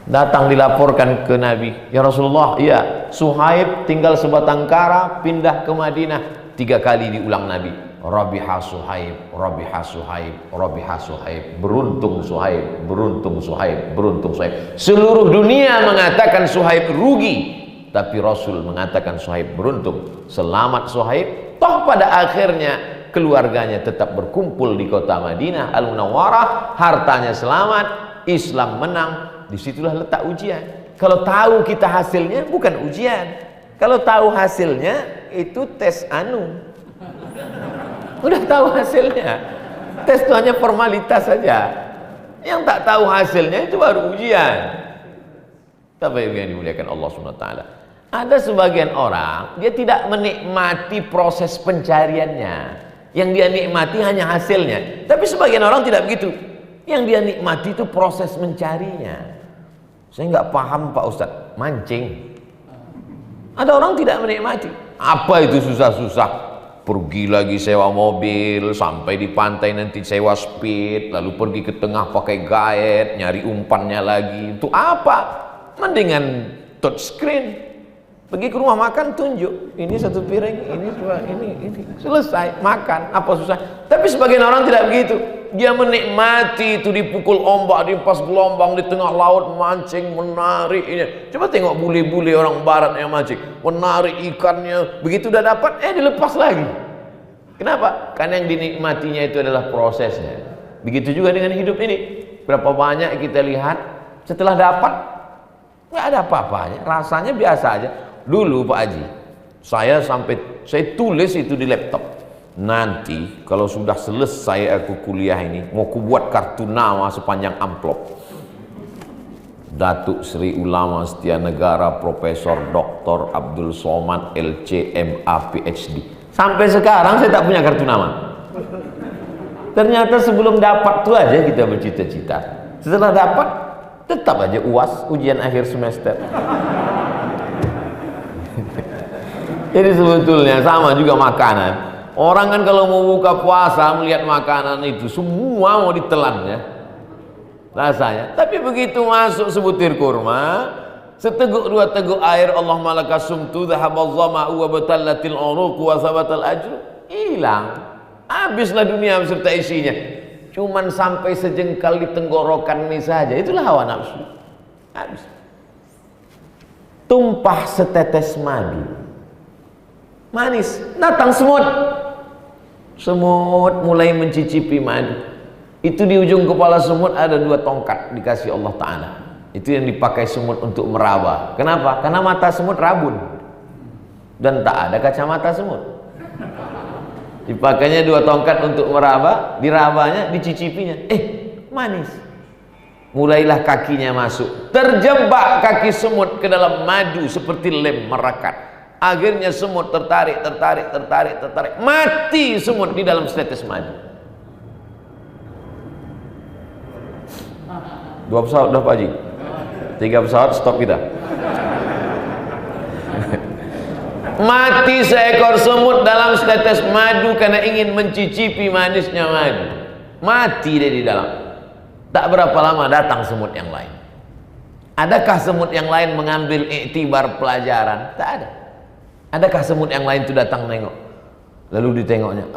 Datang dilaporkan ke Nabi, ya Rasulullah, ya Suhaib tinggal sebatang kara, pindah ke Madinah. 3 kali diulang Nabi. Rabiha Suhaib, Rabiha Suhaib, Rabiha Suhaib. Beruntung Suhaib, beruntung Suhaib, beruntung Suhaib. Seluruh dunia mengatakan Suhaib rugi, tapi Rasul mengatakan Suhaib beruntung. Selamat Suhaib. Toh pada akhirnya keluarganya tetap berkumpul di kota Madinah Al-Munawwarah, hartanya selamat, Islam menang. Disitulah letak ujian. Kalau tahu kita hasilnya bukan ujian. Kalau tahu hasilnya itu tes anu. Udah tahu hasilnya, tes itu hanya formalitas saja. Yang tak tahu hasilnya itu baru ujian. Tapi yang dimuliakan Allah SWT, ada sebagian orang dia tidak menikmati proses pencariannya. Yang dia nikmati hanya hasilnya. Tapi sebagian orang tidak begitu. Yang dia nikmati itu proses mencarinya. Saya nggak paham Pak Ustadz, mancing. Ada orang tidak menikmati. Apa itu susah-susah? Pergi lagi sewa mobil, sampai di pantai nanti sewa speed, lalu pergi ke tengah pakai guide, nyari umpannya lagi. Itu apa? Mendingan touchscreen. Pergi ke rumah makan, tunjuk, ini satu piring, ini dua, ini, selesai makan. Apa susah? Tapi sebagian orang tidak begitu. Dia menikmati itu, dipukul ombak, diempas gelombang di tengah laut, mancing, menarik ini. Coba tengok bule-bule orang barat yang mancing, menarik ikannya, begitu udah dapat, dilepas lagi. Kenapa? Karena yang dinikmatinya itu adalah prosesnya. Begitu juga dengan hidup ini. Berapa banyak kita lihat setelah dapat nggak ada apa-apanya, rasanya biasa aja. Dulu Pak Haji, saya tulis itu di laptop. Nanti kalau sudah selesai aku kuliah ini, mau ku buat kartu nama sepanjang amplop. Datuk Sri Ulama Setia Negara Profesor Dr. Abdul Somad LC.MA PhD. Sampai sekarang saya tak punya kartu nama. Ternyata sebelum dapat tuh aja kita bercita-cita. Setelah dapat tetap aja UAS, ujian akhir semester. Jadi sebetulnya sama juga makanan. Orang kan kalau mau buka puasa melihat makanan itu semua mau ditelan ya rasanya. Tapi begitu masuk sebutir kurma, seteguk dua teguk air, Allahumma laka sumtu dhahabal dhama'u wa batallatil uruq wa sabatal ajru, hilang. Habislah dunia beserta isinya. Cuman sampai sejengkal di tenggorokan ini saja. Itulah hawa nafsu. Habis. Tumpah setetes madu, manis, datang semut. Semut mulai mencicipi madu. Itu di ujung kepala semut ada dua tongkat dikasih Allah Ta'ala. Itu yang dipakai semut untuk meraba. Kenapa? Karena mata semut rabun dan tak ada kacamata semut. Dipakainya dua tongkat untuk meraba, dirabanya, dicicipinya, manis. Mulailah kakinya masuk, terjebak kaki semut ke dalam madu seperti lem merekat. Akhirnya semut tertarik, mati semut di dalam setetes madu. 2 pesawat dah Pak Haji, 3 pesawat stop kita. Mati seekor semut dalam setetes madu karena ingin mencicipi manisnya madu. Mati dia di dalam. Tak berapa lama datang semut yang lain. Adakah semut yang lain mengambil iktibar pelajaran? Tak ada. Adakah semut yang lain itu datang nengok? Lalu ditengoknya,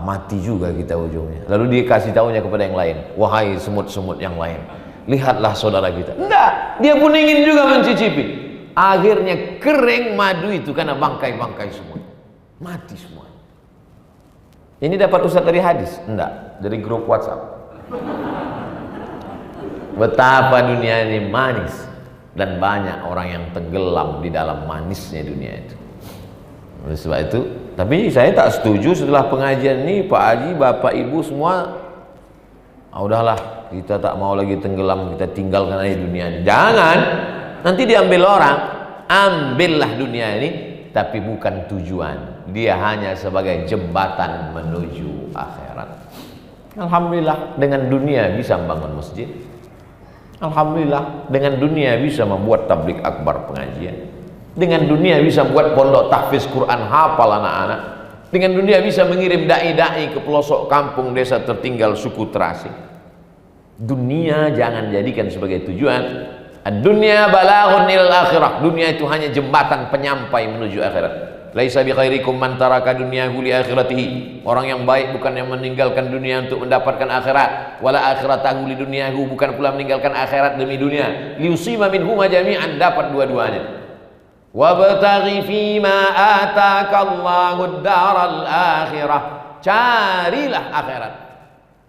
mati juga kita ujungnya. Lalu dia kasih tahunya kepada yang lain, wahai semut-semut yang lain, lihatlah saudara kita. Enggak, dia pun ingin juga mencicipi. Akhirnya kering madu itu karena bangkai-bangkai semut. Mati semua. Ini dapat ustaz dari hadis? Enggak, dari grup WhatsApp. Betapa dunia ini manis, dan banyak orang yang tenggelam di dalam manisnya dunia itu. Oleh sebab itu, tapi saya tak setuju setelah pengajian ini Pak Haji, Bapak Ibu semua, udahlah kita tak mau lagi tenggelam, kita tinggalkan aja dunia ini. Jangan, nanti diambil orang. Ambillah dunia ini, tapi bukan tujuan. Dia hanya sebagai jembatan menuju akhirat. Alhamdulillah dengan dunia bisa membangun masjid. Alhamdulillah dengan dunia bisa membuat tablik akbar pengajian. Dengan dunia bisa buat pondok tahfiz Quran hafal anak-anak. Dengan dunia bisa mengirim dai-dai ke pelosok kampung desa tertinggal suku terasing. Dunia jangan jadikan sebagai tujuan. Dunia balaghun ilal akhirah. Dunia itu hanya jembatan penyampai menuju akhirat. Laisa bi khairikum man taraka dunyahu li akhiratihi. Orang yang baik bukan yang meninggalkan dunia untuk mendapatkan akhirat, wala akhiratahu li dunyahu, bukan pula meninggalkan akhirat demi dunia. Liusima minhuma jami'an, dapat dua-duanya. Wabtaghi fima ataka Allahu ad-daral akhirah. Carilah akhirat.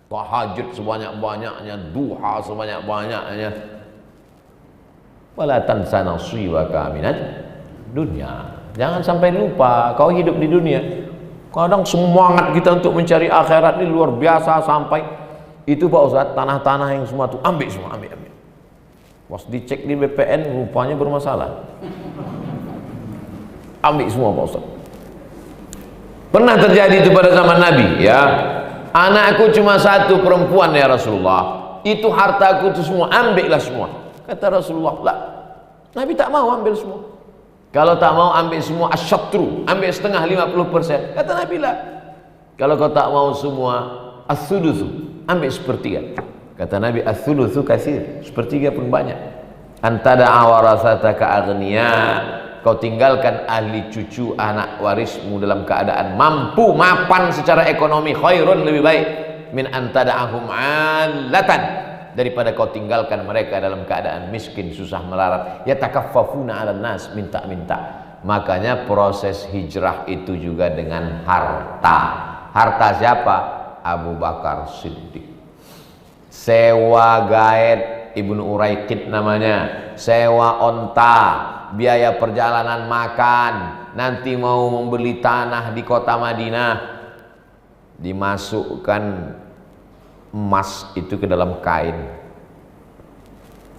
Tahajud sebanyak-banyaknya, duha sebanyak-banyaknya. Wala tansa nasibaka minad dunya. Jangan sampai lupa kau hidup di dunia. Kadang semangat kita untuk mencari akhirat ini luar biasa, sampai itu Pak Ustadz, tanah-tanah yang semua itu ambil semua, ambil. Pas dicek di BPN rupanya bermasalah. Ambil semua Pak Ustadz. Pernah terjadi itu pada zaman Nabi ya. Anakku cuma satu perempuan ya Rasulullah. Itu hartaku itu semua, ambillah semua. Kata Rasulullah, lah, Nabi tak mau ambil semua. Kalau tak mau ambil semua asyatru, ambil setengah 50%. Kata Nabi lah. Kalau kau tak mau semua as-sudutsu, ambil sepertiga. Kata Nabi as-sudutsu kasir, sepertiga pun banyak. Antada awarasataka aghniya, kau tinggalkan ahli cucu anak warismu dalam keadaan mampu mapan secara ekonomi, khairun, lebih baik min antada'ahum 'allatan, daripada kau tinggalkan mereka dalam keadaan miskin, susah melarat, yatakaffafuna 'alan nas, minta-minta. Makanya proses hijrah itu juga dengan harta. Harta siapa? Abu Bakar Siddiq. Sewa gaet, Ibnu Uraiqid namanya, sewa onta, biaya perjalanan makan, nanti mau membeli tanah di kota Madinah, dimasukkan emas itu ke dalam kain,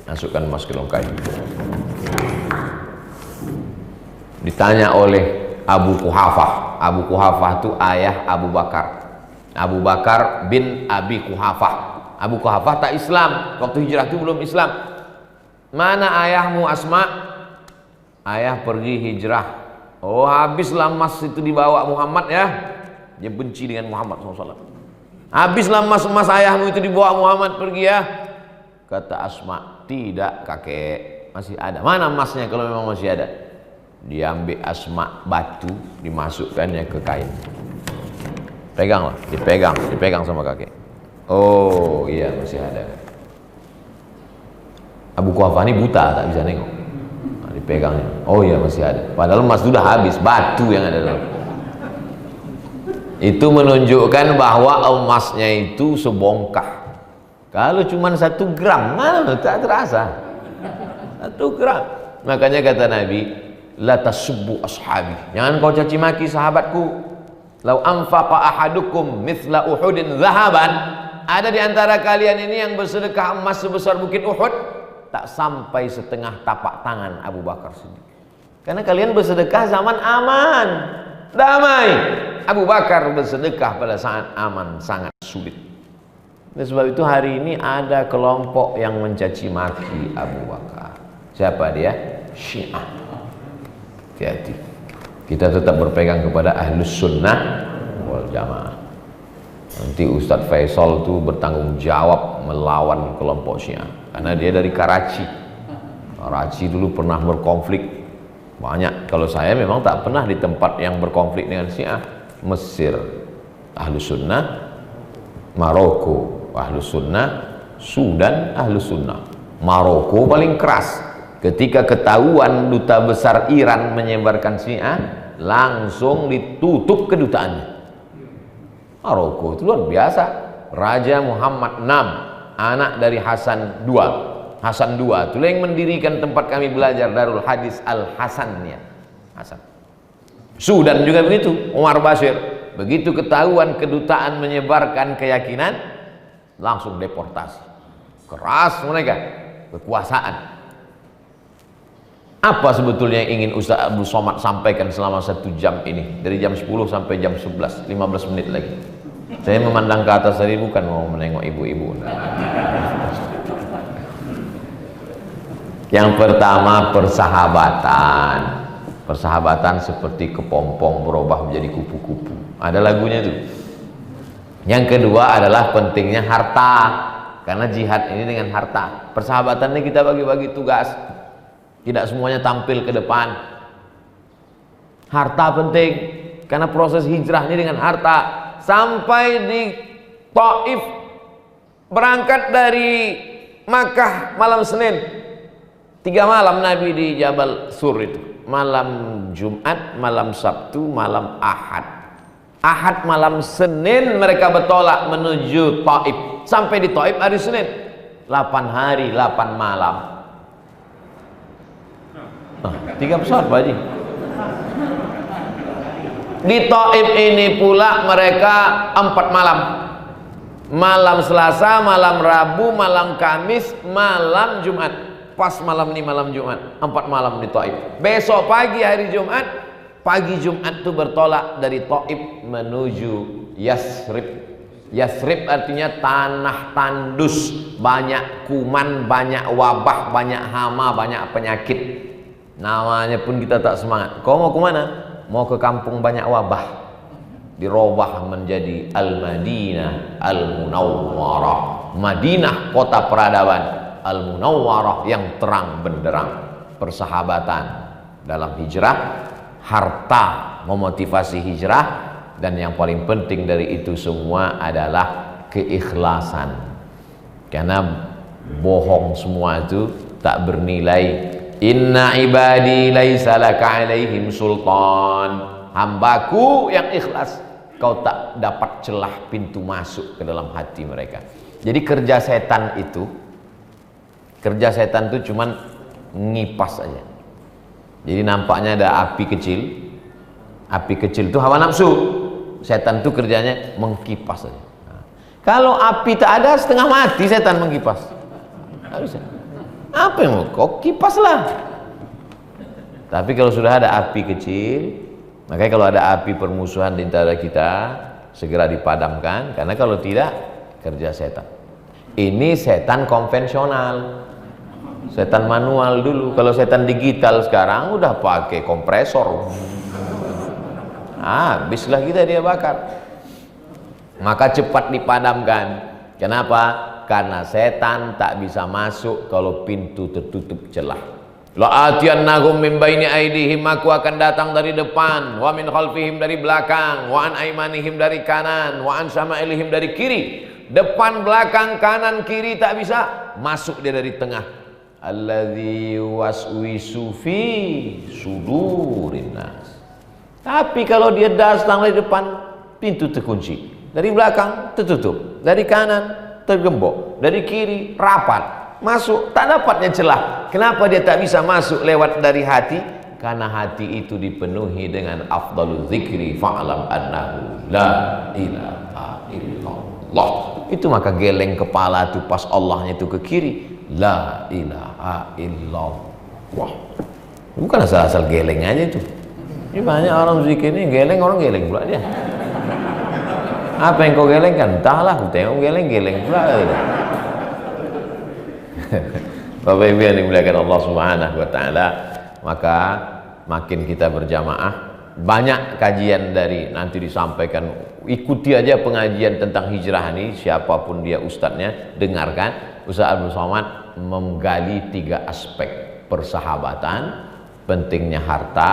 masukkan emas ke dalam kain. Ditanya oleh Abu Quhafah. Abu Quhafah itu ayah Abu Bakar. Abu Bakar bin Abi Quhafah. Abu Quhafah tak Islam, waktu hijrah itu belum Islam. Mana ayahmu Asma? Ayah pergi hijrah. Oh, habislah emas itu dibawa Muhammad ya. Dia benci dengan Muhammad SAW. Habislah emas ayahmu itu dibawa Muhammad pergi ya. Kata Asma, tidak kakek, masih ada. Mana emasnya kalau memang masih ada? Diambil Asma batu, dimasukkannya ke kain. Peganglah, dipegang sama kakek. Oh iya, masih ada. Abu Quhafah ini buta, tak bisa nengok. Nah, dipegangnya. Oh iya, masih ada. Padahal emas sudah habis, batu yang ada dalam. Itu menunjukkan bahwa emasnya itu sebongkah. Kalau cuma 1 gram, mana tak terasa. 1 gram. Makanya kata Nabi, la tasubbu ashabi, jangan kau caci maki sahabatku. Lau anfaqa ahadukum mithla Uhudin zahaban, ada di antara kalian ini yang bersedekah emas sebesar bukit Uhud, tak sampai setengah tapak tangan Abu Bakar Siddiq. Karena kalian bersedekah zaman aman, damai. Abu Bakar bersedekah pada saat aman, sangat sulit. Dan sebab itu hari ini ada kelompok yang mencaci maki Abu Bakar. Siapa dia? Syiah. Hati-hati. Kita tetap berpegang kepada Ahlus Sunnah wal Jamaah. Nanti Ustadz Faisal itu bertanggung jawab melawan kelompok Syiah, karena dia dari Karachi. Karachi dulu pernah berkonflik banyak. Kalau saya memang tak pernah di tempat yang berkonflik dengan Syiah. Mesir Ahlus Sunnah, Maroko Ahlus Sunnah, Sudan Ahlus Sunnah. Maroko paling keras. Ketika ketahuan duta besar Iran menyebarkan Syiah, langsung ditutup kedutaannya. Maroko itu luar biasa. Raja Muhammad VI, anak dari Hasan II. Hasan II itu yang mendirikan tempat kami belajar, Darul Hadis Al-Hasaniyah. Hasan. Sudan juga begitu, Umar Bashir. Begitu ketahuan kedutaan menyebarkan keyakinan, langsung deportasi. Keras mereka, kekuasaan. Apa sebetulnya yang ingin Ustaz Abdul Somad sampaikan selama 1 jam ini, dari jam 10 sampai jam 11, 15 menit lagi. Saya memandang ke atas tadi bukan mau menengok ibu-ibu. Yang pertama, persahabatan. Persahabatan seperti kepompong berubah menjadi kupu-kupu. Ada lagunya itu. Yang kedua adalah pentingnya harta, karena jihad ini dengan harta. Persahabatan ini kita bagi-bagi tugas. Tidak semuanya tampil ke depan. Harta penting, karena proses hijrah ini dengan harta. Sampai di Taif, berangkat dari Makkah malam Senin, 3 malam Nabi di Jabal Sur itu. Malam Jumat, malam Sabtu, malam Ahad. Ahad malam Senin mereka bertolak menuju Taif. Sampai di Taif hari Senin. 8 hari, 8 malam. 3 pesawat Pak Haji. Di Taif ini pula mereka 4 malam. Malam Selasa, malam Rabu, malam Kamis, malam Jumat. Pas malam ini malam Jumat. 4 malam di Taif. Besok pagi hari Jumat, pagi Jumat itu bertolak dari Taif menuju Yasrib. Yasrib artinya tanah tandus, banyak kuman, banyak wabah, banyak hama, banyak penyakit. Namanya pun kita tak semangat. Kau mau kemana? Mau ke kampung banyak wabah. Dirubah menjadi Al-Madinah Al-Munawwarah. Madinah kota peradaban, Al-Munawwarah yang terang benderang. Persahabatan dalam hijrah, harta memotivasi hijrah, dan yang paling penting dari itu semua adalah keikhlasan. Karena bohong semua itu tak bernilai. Inna ibadi laisa laka alaihim sultan. Hambaku yang ikhlas, kau tak dapat celah pintu masuk ke dalam hati mereka. Jadi kerja setan itu cuman ngipas aja. Jadi nampaknya ada api kecil. Api kecil itu hawa nafsu. Setan itu kerjanya mengkipas aja. Nah, kalau api tak ada, setengah mati setan mengkipas. Nggak bisa. Apa yang mau kau kipas lah. Tapi kalau sudah ada api kecil, makanya kalau ada api permusuhan di antara kita, segera dipadamkan. Karena kalau tidak, kerja setan. Ini setan konvensional, setan manual dulu. Kalau setan digital sekarang udah pakai kompresor. Habislah kita dia bakar. Maka cepat dipadamkan. Kenapa? Karena setan tak bisa masuk kalau pintu tertutup celah. La'atiyannahum min baini aidihim, aku akan datang dari depan, wa min khalfihim dari belakang, wa an aimanihim dari kanan, wa an syama'ilihim dari kiri. Depan, belakang, kanan, kiri tak bisa, masuk dia dari tengah. Alladzi waswisu fi sudurin nas. Tapi kalau dia datang dari depan, pintu terkunci. Dari belakang tertutup, dari kanan tergembok, dari kiri rapat, masuk tak dapatnya celah. Kenapa dia tak bisa masuk lewat dari hati? Karena hati itu dipenuhi dengan afdalul zikri fa'lam annahu la ilaha illallah. Itu maka geleng kepala itu pas Allahnya itu ke kiri, la ilaha illallah. Bukan asal-asal geleng aja itu. Ini banyak orang zikir ini geleng, orang geleng pula dia. Apa yang kau gelengkan? Entahlah, aku tengok geleng-geleng pula. Bapak Ibu yang dimuliakan Allah Subhanahu wa taala, maka makin kita berjamaah, banyak kajian dari nanti disampaikan. Ikuti aja pengajian tentang hijrah ini, siapapun dia ustadznya, dengarkan. Ustaz Abdul Somad menggali 3 aspek: persahabatan, pentingnya harta,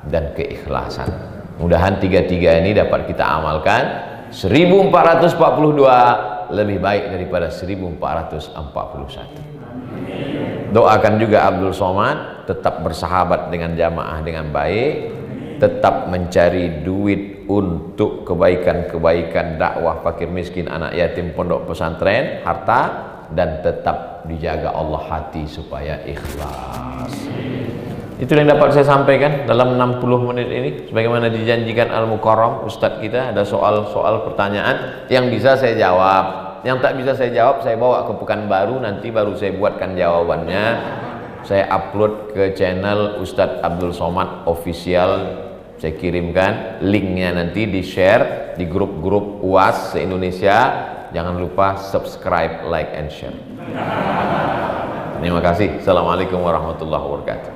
dan keikhlasan. Mudahan 3 ini dapat kita amalkan. 1442 lebih baik daripada 1441. Doakan juga Abdul Somad tetap bersahabat dengan jamaah dengan baik, tetap mencari duit untuk kebaikan-kebaikan dakwah fakir miskin, anak yatim, pondok pesantren, harta, dan tetap dijaga Allah hati supaya ikhlas. Itu yang dapat saya sampaikan dalam 60 menit ini. Sebagaimana dijanjikan Al-Mukarram Ustadz kita, ada soal-soal pertanyaan yang bisa saya jawab, yang tak bisa saya jawab saya bawa ke Pekanbaru, nanti baru saya buatkan jawabannya. Saya upload ke channel Ustadz Abdul Somad Official. Saya kirimkan linknya, nanti di share di grup-grup UAS se-Indonesia. Jangan lupa subscribe, like, and share. Terima kasih. Assalamualaikum warahmatullahi wabarakatuh.